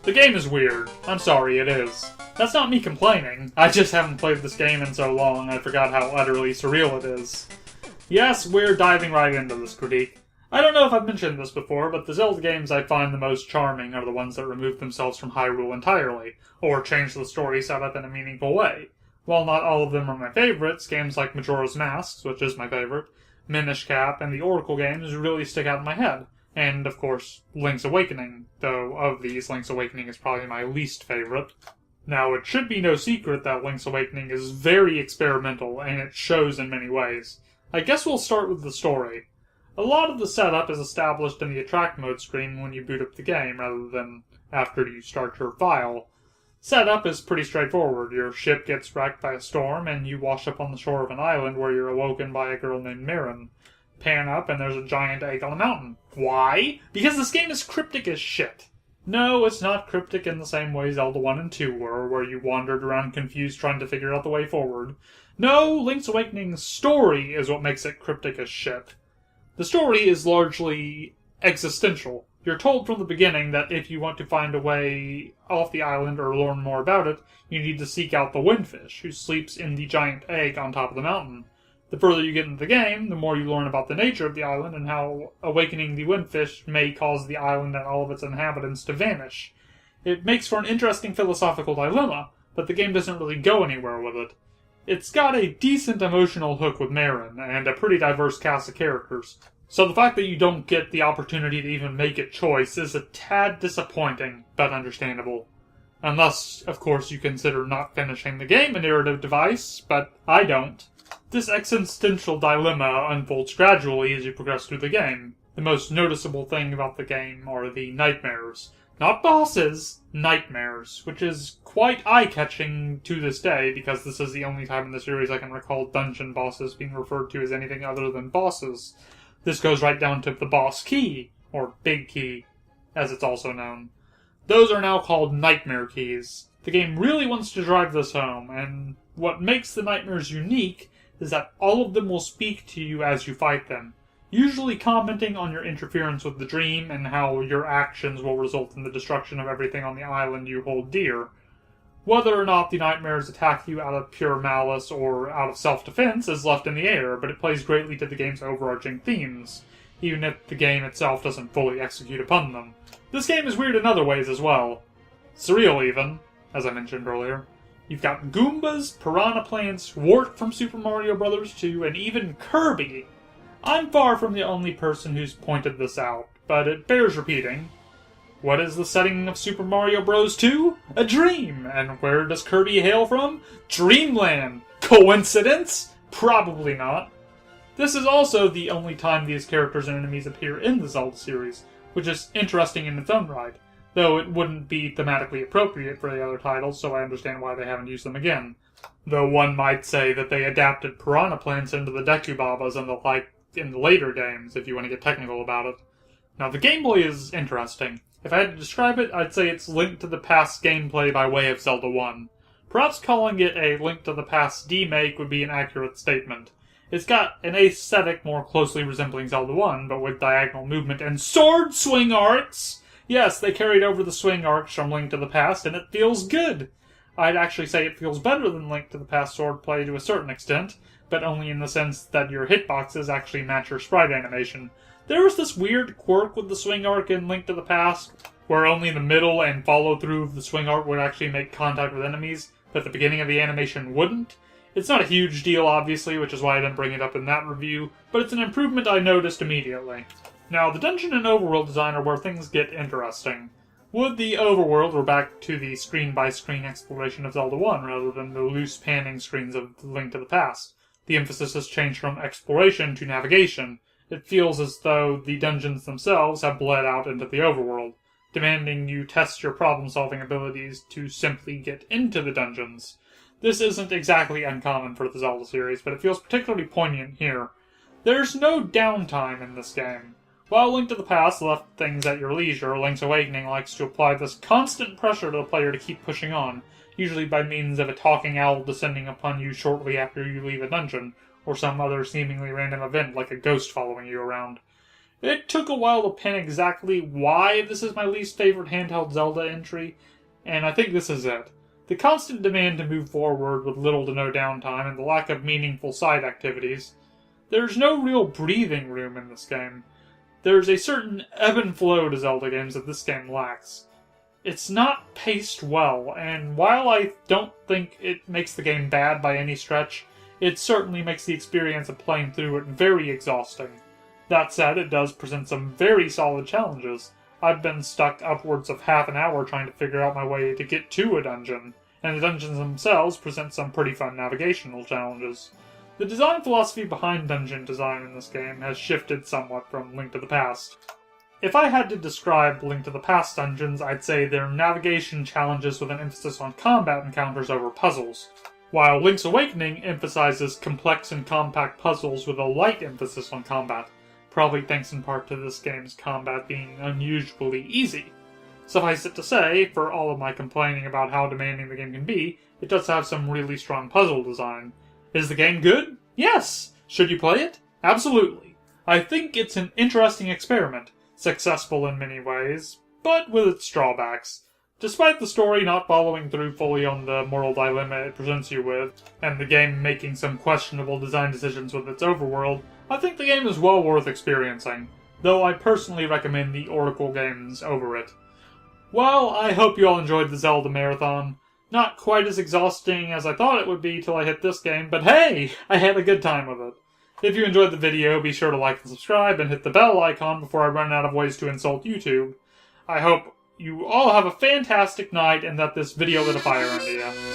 The game is weird. I'm sorry, it is. That's not me complaining. I just haven't played this game in so long, I forgot how utterly surreal it is. Yes, we're diving right into this critique. I don't know if I've mentioned this before, but the Zelda games I find the most charming are the ones that remove themselves from Hyrule entirely, or change the story setup in a meaningful way. While not all of them are my favorites, games like Majora's Mask, which is my favorite, Minish Cap, and the Oracle games really stick out in my head. And, of course, Link's Awakening, though of these, Link's Awakening is probably my least favorite. Now, it should be no secret that Link's Awakening is very experimental, and it shows in many ways. I guess we'll start with the story. A lot of the setup is established in the Attract Mode screen when you boot up the game, rather than after you start your file. Setup is pretty straightforward. Your ship gets wrecked by a storm, and you wash up on the shore of an island where you're awoken by a girl named Mirren. Pan up, and there's a giant egg on a mountain. Why? Because this game is cryptic as shit. No, it's not cryptic in the same way Zelda 1 and 2 were, where you wandered around confused trying to figure out the way forward. No, Link's Awakening's story is what makes it cryptic as shit. The story is largely existential. You're told from the beginning that if you want to find a way off the island or learn more about it, you need to seek out the Windfish, who sleeps in the giant egg on top of the mountain. The further you get into the game, the more you learn about the nature of the island and how awakening the Windfish may cause the island and all of its inhabitants to vanish. It makes for an interesting philosophical dilemma, but the game doesn't really go anywhere with it. It's got a decent emotional hook with Marin, and a pretty diverse cast of characters. So the fact that you don't get the opportunity to even make a choice is a tad disappointing, but understandable. Unless, of course, you consider not finishing the game a narrative device, but I don't. This existential dilemma unfolds gradually as you progress through the game. The most noticeable thing about the game are the nightmares. Not bosses, nightmares, which is quite eye-catching to this day, because this is the only time in the series I can recall dungeon bosses being referred to as anything other than bosses. This goes right down to the boss key, or big key, as it's also known. Those are now called nightmare keys. The game really wants to drive this home, and what makes the nightmares unique is that all of them will speak to you as you fight them, usually commenting on your interference with the dream and how your actions will result in the destruction of everything on the island you hold dear. Whether or not the nightmares attack you out of pure malice or out of self-defense is left in the air, but it plays greatly to the game's overarching themes, even if the game itself doesn't fully execute upon them. This game is weird in other ways as well. Surreal even, as I mentioned earlier. You've got Goombas, Piranha Plants, Wart from Super Mario Bros. 2, and even Kirby. I'm far from the only person who's pointed this out, but it bears repeating. What is the setting of Super Mario Bros. 2? A dream! And where does Kirby hail from? Dreamland! Coincidence? Probably not. This is also the only time these characters and enemies appear in the Zelda series, which is interesting in its own right, though it wouldn't be thematically appropriate for the other titles, so I understand why they haven't used them again. Though one might say that they adapted Piranha Plants into the Deku Babas and the like in the later games, if you want to get technical about it. Now, the gameplay is interesting. If I had to describe it, I'd say it's Link to the Past gameplay by way of Zelda 1. Perhaps calling it a Link to the Past remake would be an accurate statement. It's got an aesthetic more closely resembling Zelda 1, but with diagonal movement and sword swing arcs! Yes, they carried over the swing arcs from Link to the Past, and it feels good. I'd actually say it feels better than Link to the Past swordplay to a certain extent, but only in the sense that your hitboxes actually match your sprite animation. There was this weird quirk with the swing arc in Link to the Past, where only the middle and follow-through of the swing arc would actually make contact with enemies, but the beginning of the animation wouldn't. It's not a huge deal, obviously, which is why I didn't bring it up in that review, but it's an improvement I noticed immediately. Now, the dungeon and overworld design are where things get interesting. Would the overworld were back to the screen-by-screen exploration of Zelda 1 rather than the loose panning screens of Link to the Past. The emphasis has changed from exploration to navigation. It feels as though the dungeons themselves have bled out into the overworld, demanding you test your problem-solving abilities to simply get into the dungeons. This isn't exactly uncommon for the Zelda series, but it feels particularly poignant here. There's no downtime in this game. While Link to the Past left things at your leisure, Link's Awakening likes to apply this constant pressure to the player to keep pushing on, usually by means of a talking owl descending upon you shortly after you leave a dungeon, or some other seemingly random event like a ghost following you around. It took a while to pin exactly why this is my least favorite handheld Zelda entry, and I think this is it. The constant demand to move forward with little to no downtime and the lack of meaningful side activities. There's no real breathing room in this game. There's a certain ebb and flow to Zelda games that this game lacks. It's not paced well, and while I don't think it makes the game bad by any stretch, it certainly makes the experience of playing through it very exhausting. That said, it does present some very solid challenges. I've been stuck upwards of half an hour trying to figure out my way to get to a dungeon, and the dungeons themselves present some pretty fun navigational challenges. The design philosophy behind dungeon design in this game has shifted somewhat from Link to the Past. If I had to describe Link to the Past dungeons, I'd say they're navigation challenges with an emphasis on combat encounters over puzzles, while Link's Awakening emphasizes complex and compact puzzles with a light emphasis on combat, probably thanks in part to this game's combat being unusually easy. Suffice it to say, for all of my complaining about how demanding the game can be, it does have some really strong puzzle design. Is the game good? Yes! Should you play it? Absolutely. I think it's an interesting experiment, successful in many ways, but with its drawbacks. Despite the story not following through fully on the moral dilemma it presents you with, and the game making some questionable design decisions with its overworld, I think the game is well worth experiencing, though I personally recommend the Oracle games over it. Well, I hope you all enjoyed the Zelda Marathon. Not quite as exhausting as I thought it would be till I hit this game, but hey, I had a good time with it. If you enjoyed the video, be sure to like and subscribe and hit the bell icon before I run out of ways to insult YouTube. I hope you all have a fantastic night and that this video lit a fire under you.